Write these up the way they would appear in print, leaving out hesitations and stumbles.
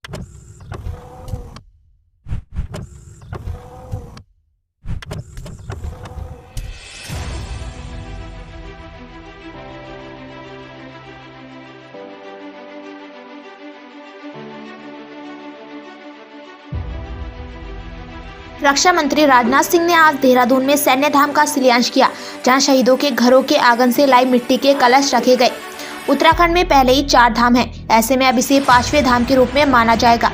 रक्षा मंत्री राजनाथ सिंह ने आज देहरादून में सैन्य धाम का शिलान्यास किया, जहां शहीदों के घरों के आंगन से लाई मिट्टी के कलश रखे गए। उत्तराखंड में पहले ही 4 धाम हैं, ऐसे में अब इसे 5वें धाम के रूप में माना जाएगा।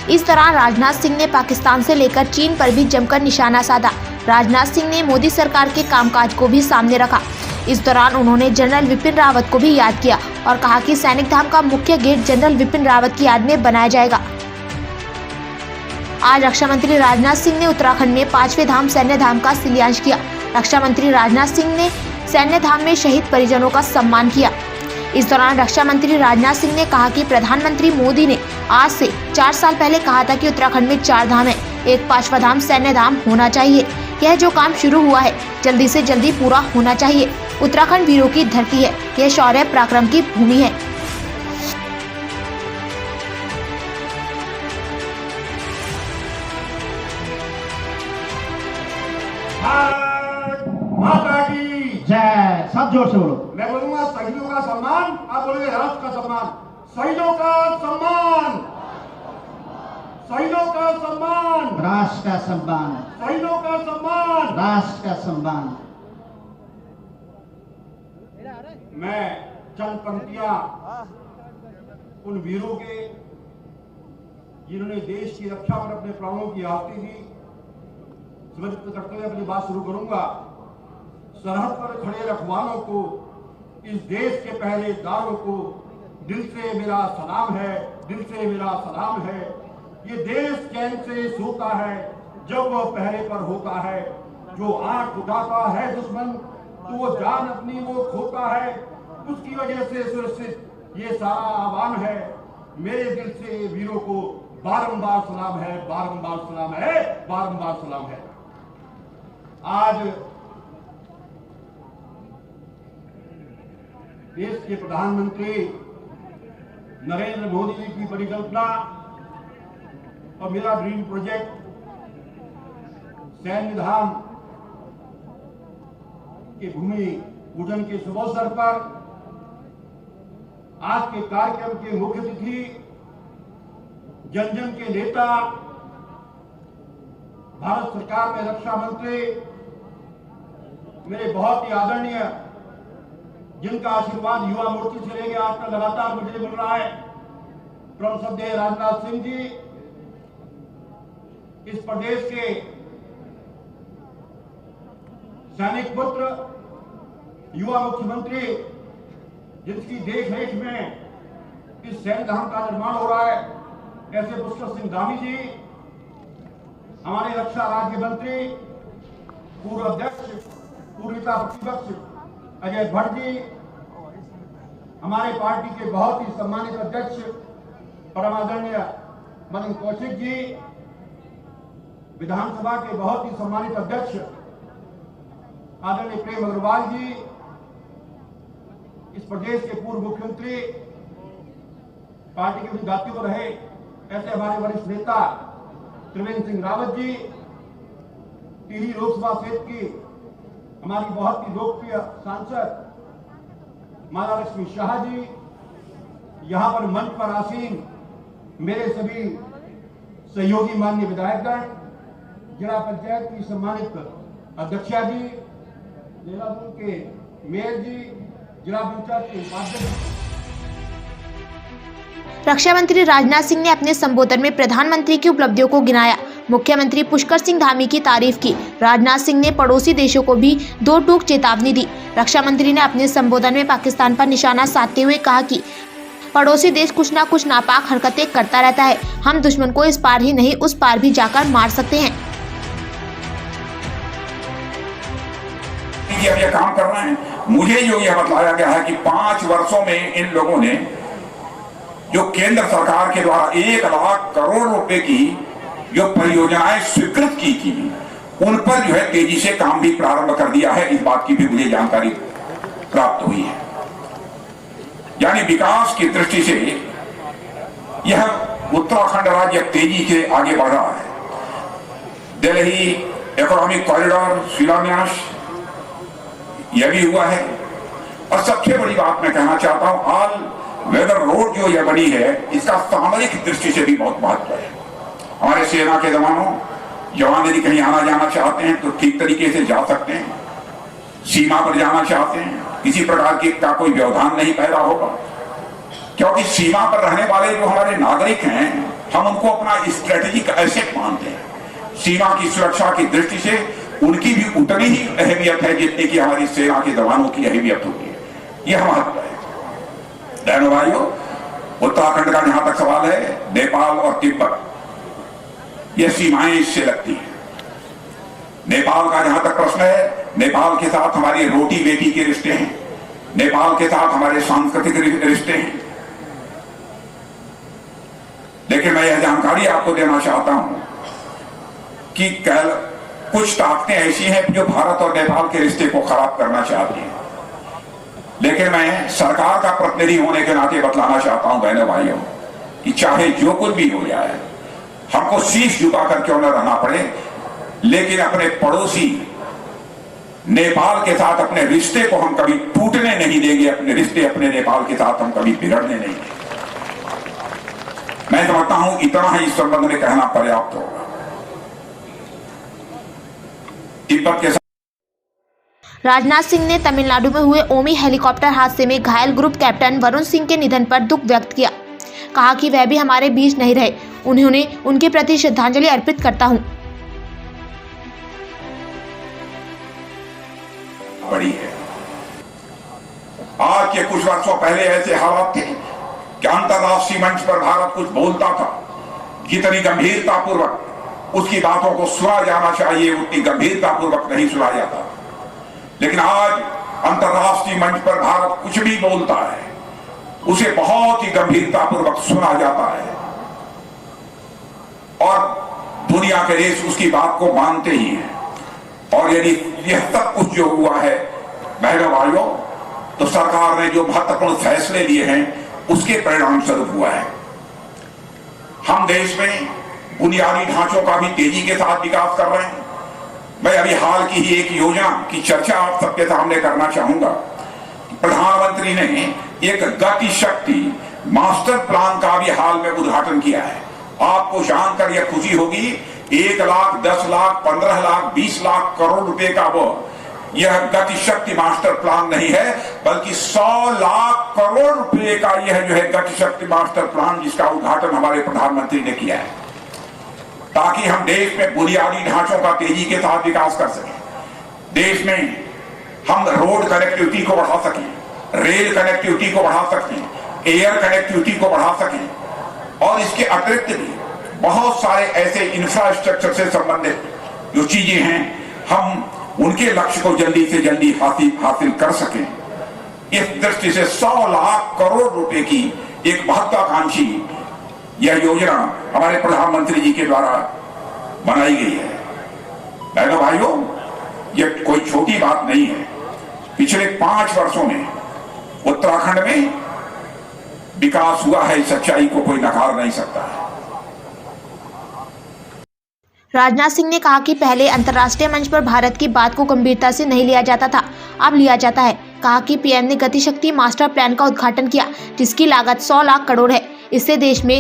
इस दौरान राजनाथ सिंह ने पाकिस्तान से लेकर चीन पर भी जमकर निशाना साधा। राजनाथ सिंह ने मोदी सरकार के कामकाज को भी सामने रखा। इस दौरान उन्होंने जनरल विपिन रावत को भी याद किया और कहा कि सैनिक धाम का मुख्य गेट जनरल विपिन रावत की याद में बनाया जाएगा। आज रक्षा मंत्री राजनाथ सिंह ने उत्तराखंड में 5वें धाम सैन्य धाम का शिलान्यास किया। रक्षा मंत्री राजनाथ सिंह ने सैन्य धाम में शहीद परिजनों का सम्मान किया। इस दौरान रक्षा मंत्री राजनाथ सिंह ने कहा कि प्रधानमंत्री मोदी ने आज से 4 साल पहले कहा था कि उत्तराखंड में 4 धाम है, एक 5वां धाम सैन्य धाम होना चाहिए। यह जो काम शुरू हुआ है जल्दी से जल्दी पूरा होना चाहिए। उत्तराखंड वीरों की धरती है, यह शौर्य पराक्रम की भूमि है। माता की जय। सब जोर से बोलो। मैं बोलूंगा शहीदों का सम्मान, आप बोलोगे राष्ट्र का सम्मान। शहीदों का सम्मान, शहीदों का सम्मान, राष्ट्र का सम्मान, शहीदों का सम्मान, राष्ट्र का सम्मान। मैं चंद पंक्तियां उन वीरों के जिन्होंने देश की रक्षा पर अपने प्राणों की आहुति दी समर्पित करते हुए अपनी बात शुरू करूंगा। सरहद पर खड़े रखवालों को, इस देश के पहरेदारों को दिल से मेरा सलाम है, दिल से मेरा सलाम है। ये देश चैन से सोता है जब वह पहरे पर होता है। जो आंख उठाता है दुश्मन तो वो जान अपनी वो खोता है। उसकी वजह से सुरक्षित ये सारा आह्वान है। मेरे दिल से वीरों को बारंबार सलाम है, बारंबार सलाम है, बारंबार सलाम है। आज देश के प्रधानमंत्री नरेंद्र मोदी जी की परिकल्पना और मेरा ड्रीम प्रोजेक्ट सैन्य धाम के भूमि पूजन के शुभ अवसर पर आज के कार्यक्रम के मुख्य अतिथि जन जन के नेता, भारत सरकार में रक्षा मंत्री, मेरे बहुत ही आदरणीय, जिनका आशीर्वाद युवा मोर्चे से लेकर आज तक लगातार मुझे मिल रहा है, परम श्रद्धेय राजनाथ सिंह जी, इस प्रदेश के सैनिक पुत्र, युवा मुख्यमंत्री, जिसकी देखरेख में इस सैन्य धाम का निर्माण हो रहा है, ऐसे पुष्कर सिंह धामी जी, हमारे रक्षा राज्य मंत्री, पूर्व अध्यक्ष, पूर्व नेता प्रतिपक्ष अजय भट्ट जी, हमारे पार्टी के बहुत ही सम्मानित अध्यक्ष परम आदरणीय मदन कौशिक जी, विधानसभा के बहुत ही सम्मानित अध्यक्ष आदरणीय प्रेम अग्रवाल जी, इस प्रदेश के पूर्व मुख्यमंत्री, पार्टी के भी दायित्व पर रहे ऐसे हमारे वरिष्ठ नेता त्रिवेंद्र सिंह रावत जी, टिहरी लोकसभा क्षेत्र की हमारी बहुत ही लोकप्रिय सांसद माला लक्ष्मी शाह जी, यहां पर मंच पर आसीन मेरे सभी सहयोगी माननीय विधायकगण, जिला पंचायत की सम्मानित अध्यक्षा जी, देहरादून के मेयर जी, जिला पंचायत के उपाध्यक्ष। रक्षा मंत्री राजनाथ सिंह ने अपने संबोधन में प्रधानमंत्री की उपलब्धियों को गिनाया। मुख्यमंत्री पुष्कर सिंह धामी की तारीफ की। राजनाथ सिंह ने पड़ोसी देशों को भी 2 टूक चेतावनी दी। रक्षा मंत्री ने अपने संबोधन में पाकिस्तान पर निशाना साधते हुए कहा कि पड़ोसी देश कुछ ना कुछ नापाक हरकतें करता रहता है। हम दुश्मन को इस पार ही नहीं उस पार भी जाकर मार सकते हैं। अब यह काम करना है। मुझे जो यह बताया गया है कि 5 वर्षों में इन लोगों ने जो केंद्र सरकार के द्वारा 1 लाख करोड़ रुपए की जो परियोजनाएं स्वीकृत की थी, उन पर जो है तेजी से काम भी प्रारंभ कर दिया है। इस बात की भी मुझे जानकारी प्राप्त हुई है। यानी विकास की दृष्टि से यह उत्तराखंड राज्य अब तेजी से आगे बढ़ रहा है। दिल्ली इकोनॉमिक कॉरिडोर शिलान्यास यह भी हुआ है। और सबसे बड़ी बात मैं कहना चाहता हूं, ऑल वेदर रोड जो यह बनी है, इसका सामरिक दृष्टि से भी बहुत महत्व है। हमारे सेना के जवान यदि कहीं आना जाना चाहते हैं तो ठीक तरीके से जा सकते हैं। सीमा पर जाना चाहते हैं, किसी प्रकार की का कोई व्यवधान नहीं पैदा होगा, क्योंकि सीमा पर रहने वाले जो हमारे नागरिक हैं, हम उनको अपना स्ट्रेटेजिक एसेट मानते हैं। सीमा की सुरक्षा की दृष्टि से उनकी भी उतनी ही अहमियत है जितनी कि हमारी सेना के जवानों की अहमियत होती है। यह महत्व है। बहनों भाइयों, उत्तराखंड का जहां तक सवाल है, नेपाल और तिब्बत, यह सीमाएं इससे लगती हैं। नेपाल का जहां तक प्रश्न है, नेपाल के साथ हमारी रोटी बेटी के रिश्ते हैं, नेपाल के साथ हमारे सांस्कृतिक रिश्ते हैं। लेकिन मैं यह जानकारी आपको देना चाहता हूं कि कुछ ताकतें ऐसी हैं जो भारत और नेपाल के रिश्ते को खराब करना चाहती हैं। लेकिन मैं सरकार का प्रतिनिधि होने के नाते बतलाना चाहता हूं बहनों भाइयों कि चाहे जो कुछ भी हो जाए, हमको शीश झुकाकर क्यों न रहना पड़े, लेकिन अपने पड़ोसी नेपाल के साथ अपने रिश्ते को हम कभी टूटने नहीं देंगे। अपने रिश्ते अपने नेपाल के साथ हम कभी बिगड़ने नहीं देंगे। मैं समझता हूं इतना ही इस संबंध में कहना पर्याप्त होगा। तिब्बत के राजनाथ सिंह ने तमिलनाडु में हुए ओमी हेलीकॉप्टर हादसे में घायल ग्रुप कैप्टन वरुण सिंह के निधन पर दुख व्यक्त किया। कहा कि वह भी हमारे बीच नहीं रहे, उन्होंने उनके प्रति श्रद्धांजलि अर्पित करता हूं। बड़ी है। आज के कुछ वर्षों पहले ऐसे हालात थे कि अंतर्राष्ट्रीय मंच पर भारत कुछ बोलता था, जितनी गंभीरता पूर्वक उसकी बातों को सुना जाना चाहिए उतनी गंभीरता पूर्वक नहीं सुना जाता। लेकिन आज अंतर्राष्ट्रीय मंच पर भारत कुछ भी बोलता है, उसे बहुत ही गंभीरता पूर्वक सुना जाता है और दुनिया के देश उसकी बात को मानते ही हैं। और यदि यह सब कुछ जो हुआ है बहनों भाइयों, तो सरकार ने जो महत्वपूर्ण फैसले लिए हैं उसके परिणाम स्वरूप हुआ है। हम देश में बुनियादी ढांचों का भी तेजी के साथ विकास कर रहे हैं। मैं अभी हाल की ही एक योजना की चर्चा आप सबके सामने करना चाहूंगा। प्रधानमंत्री ने एक गति शक्ति मास्टर प्लान का भी हाल में उद्घाटन किया है। आपको जानकर यह खुशी होगी, 1 लाख, 10 लाख, 15 लाख, 20 लाख करोड़ रुपए का वो यह गति शक्ति मास्टर प्लान नहीं है, बल्कि 100 लाख करोड़ रुपए का यह जो है गति शक्ति मास्टर प्लान, जिसका उद्घाटन हमारे प्रधानमंत्री ने किया है, ताकि हम देश में बुनियादी ढांचों का तेजी के साथ विकास कर सकें। देश में हम रोड कनेक्टिविटी को बढ़ा सकें, रेल कनेक्टिविटी को बढ़ा सकें, एयर कनेक्टिविटी को बढ़ा सकें और इसके अतिरिक्त भी बहुत सारे ऐसे इंफ्रास्ट्रक्चर से संबंधित जो चीजें हैं, हम उनके लक्ष्य को जल्दी से जल्दी हासिल कर सकें। इस दृष्टि से 100 लाख करोड़ रुपए की एक महत्वाकांक्षी यह योजना हमारे प्रधानमंत्री जी के द्वारा बनाई गई है। बहनों भाइयों, यह कोई छोटी बात नहीं है। पिछले 5 वर्षों में उत्तराखंड में विकास हुआ है, इस सच्चाई को कोई नकार नहीं सकता है। राजनाथ सिंह ने कहा कि पहले अंतर्राष्ट्रीय मंच पर भारत की बात को गंभीरता से नहीं लिया जाता था, अब लिया जाता है। कहा कि पीएम ने गति शक्ति मास्टर प्लान का उद्घाटन किया, जिसकी लागत 100 लाख करोड़ है। इससे देश में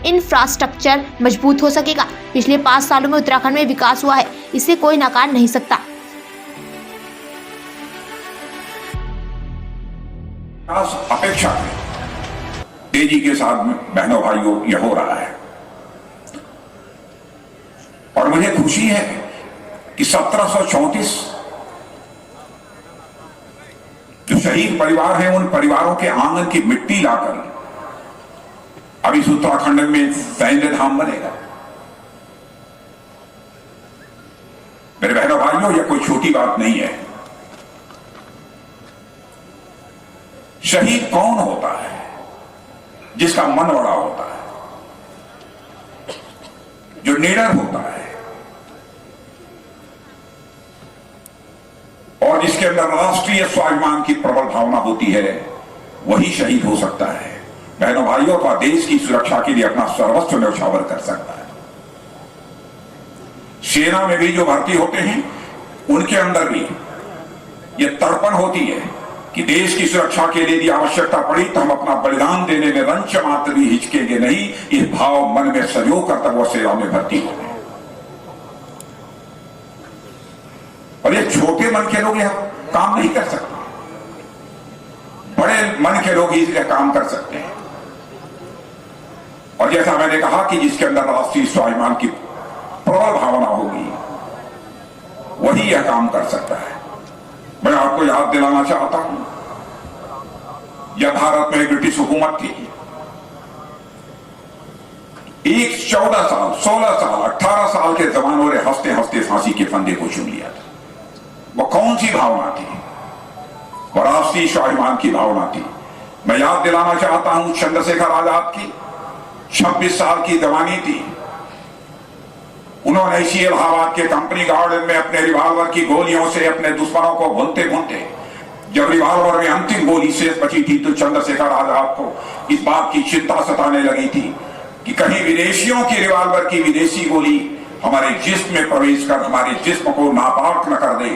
इंफ्रास्ट्रक्चर मजबूत हो सकेगा। पिछले 5 सालों में उत्तराखंड में विकास हुआ है, इसे कोई नकार नहीं सकता। अपेक्षा तेजी के साथ बहनों भाइयों यह हो रहा है और मुझे खुशी है कि 1734 जो शहीद परिवार हैं, उन परिवारों के आंगन की मिट्टी लाकर अब इस उत्तराखंड में सैन्य धाम बनेगा। मेरे बहनों भाइयों, यह कोई छोटी बात नहीं है। शहीद कौन होता है? जिसका मन बड़ा होता है, जो निडर होता है और जिसके अंदर राष्ट्रीय स्वाभिमान की प्रबल भावना होती है, वही शहीद हो सकता है। बहनों भाइयों का देश की सुरक्षा के लिए अपना सर्वस्व न्यौछावर कर सकता है। सेना में भी जो भर्ती होते हैं उनके अंदर भी ये तड़पण होती है कि देश की सुरक्षा के लिए यदि आवश्यकता पड़ी तो हम अपना बलिदान देने में रंच मात्र भी हिचकेंगे नहीं। ये भाव मन में सजो कर तब वो सेना में भर्ती होते हैं। और ये छोटे मन के लोग यह काम नहीं कर सकते, बड़े मन के लोग ही इसलिए काम कर सकते हैं। और जैसा मैंने कहा कि जिसके अंदर राष्ट्रीय स्वाभिमान की प्रबल भावना होगी वही यह काम कर सकता है। मैं आपको याद दिलाना चाहता हूं, जब भारत में ब्रिटिश हुकूमत थी, एक 14 साल, 16 साल, 18 साल के जवानों ने हंसते हंसते फांसी के फंदे को चुन लिया था। वो कौन सी भावना थी? वो राष्ट्रीय स्वाभिमान की भावना थी। मैं याद दिलाना चाहता हूं चंद्रशेखर आजाद की 26 साल की जवानी थी। उन्होंने इसी इलाहाबाद के कंपनी गार्डन में अपने रिवॉल्वर की गोलियों से अपने दुश्मनों को भूनते भूनते जब रिवॉल्वर में अंतिम गोली शेष बची थी तो चंद्रशेखर आजाद को इस बात की चिंता सताने लगी थी कि कहीं विदेशियों की रिवॉल्वर की विदेशी गोली हमारे जिस्म में प्रवेश कर हमारे जिस्म को नापाक न कर दे।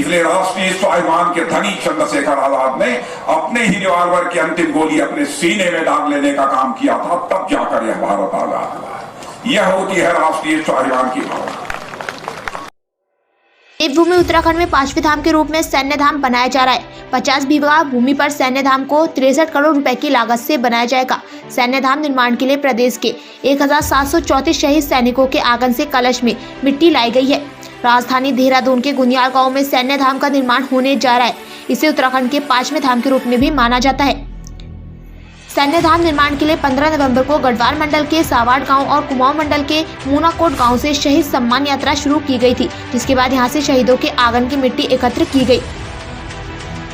इसलिए राष्ट्रीय स्वाभिमान के धनी चंद्रशेखर आजाद ने अपने ही रिवॉल्वर की अंतिम गोली अपने सीने में दाग लेने का काम किया था, तब जाकर यह भारत आजाद हुआ। यह होती है राष्ट्रीय स्वाभिमान की भावना। देवभूमि उत्तराखंड में 5वें धाम के रूप में सैन्य धाम बनाया जा रहा है। 50 बीघा भूमि पर सैन्य धाम को 63 करोड़ रुपए की लागत से बनाया जाएगा। सैन्य धाम निर्माण के लिए प्रदेश के 1734 शहीद सैनिकों के आगन से कलश में मिट्टी लाई गई है। राजधानी देहरादून के गुनियाल गांव में सैन्य धाम का निर्माण होने जा रहा है। इसे उत्तराखंड के 5वें धाम के रूप में भी माना जाता है। सैन्य धाम निर्माण के लिए 15 नवंबर को गढ़वाल मंडल के सावाड़ गांव और कुमाऊं मंडल के मूनाकोट गांव से शहीद सम्मान यात्रा शुरू की गई थी, जिसके बाद यहां से शहीदों के आगन की मिट्टी एकत्र की गई।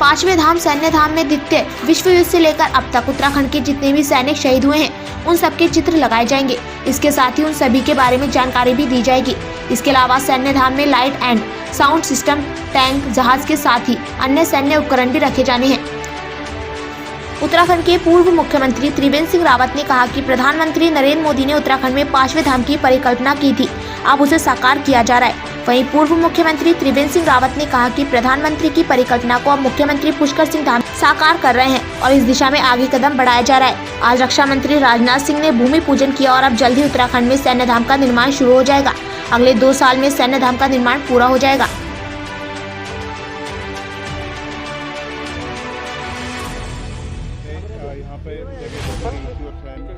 5वें धाम सैन्य धाम में द्वितीय विश्व युद्ध से लेकर अब तक उत्तराखंड के जितने भी सैनिक शहीद हुए हैं उन सबके चित्र लगाए जाएंगे। इसके साथ ही उन सभी के बारे में जानकारी भी दी जाएगी। इसके अलावा सैन्य धाम में light and sound system, tank, जहाज के साथ ही अन्य सैन्य उपकरण भी रखे जाने हैं। उत्तराखंड के पूर्व मुख्यमंत्री त्रिवेंद्र सिंह रावत ने कहा कि प्रधानमंत्री नरेंद्र मोदी ने उत्तराखंड में 5वें धाम की परिकल्पना की थी, अब उसे साकार किया जा रहा है। वहीं पूर्व मुख्यमंत्री त्रिवेंद्र सिंह रावत ने कहा कि प्रधानमंत्री की परिकल्पना को अब मुख्यमंत्री पुष्कर सिंह धामी साकार कर रहे हैं और इस दिशा में आगे कदम बढ़ाया जा रहा है। आज रक्षा मंत्री राजनाथ सिंह ने भूमि पूजन किया और अब जल्द ही उत्तराखंड में सैन्य धाम का निर्माण शुरू हो जाएगा। अगले 2 साल में सैन्य धाम का निर्माण पूरा हो जाएगा। यहाँ पे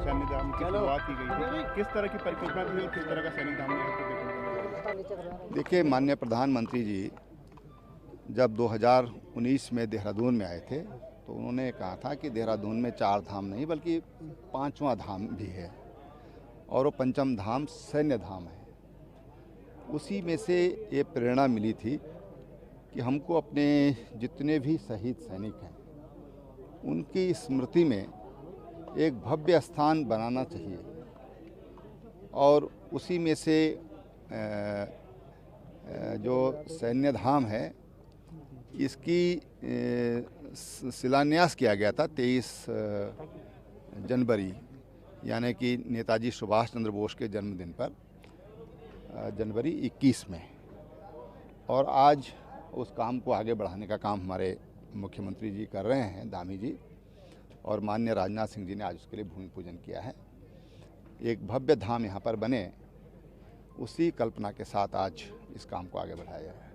सैन्य धाम की शुरुआत की गई थी, किस तरह की परिकल्पना थी और किस तरह का सैन्य धाम यहाँ पे देखने को मिला? देखिए, माननीय प्रधानमंत्री जी जब 2019 में देहरादून में आए थे तो उन्होंने कहा था कि देहरादून में 4 धाम नहीं बल्कि 5वां धाम भी है और वो 5म धाम सैन्य धाम है। उसी में से ये प्रेरणा मिली थी कि हमको अपने जितने भी शहीद सैनिक हैं उनकी स्मृति में एक भव्य स्थान बनाना चाहिए और उसी में से जो सैन्य धाम है इसकी शिलान्यास किया गया था 23 जनवरी यानी कि नेताजी सुभाष चंद्र बोस के जन्मदिन पर जनवरी 21 में, और आज उस काम को आगे बढ़ाने का काम हमारे मुख्यमंत्री जी कर रहे हैं, धामी जी, और माननीय राजनाथ सिंह जी ने आज उसके लिए भूमि पूजन किया है। एक भव्य धाम यहाँ पर बने, उसी कल्पना के साथ आज इस काम को आगे बढ़ाया है।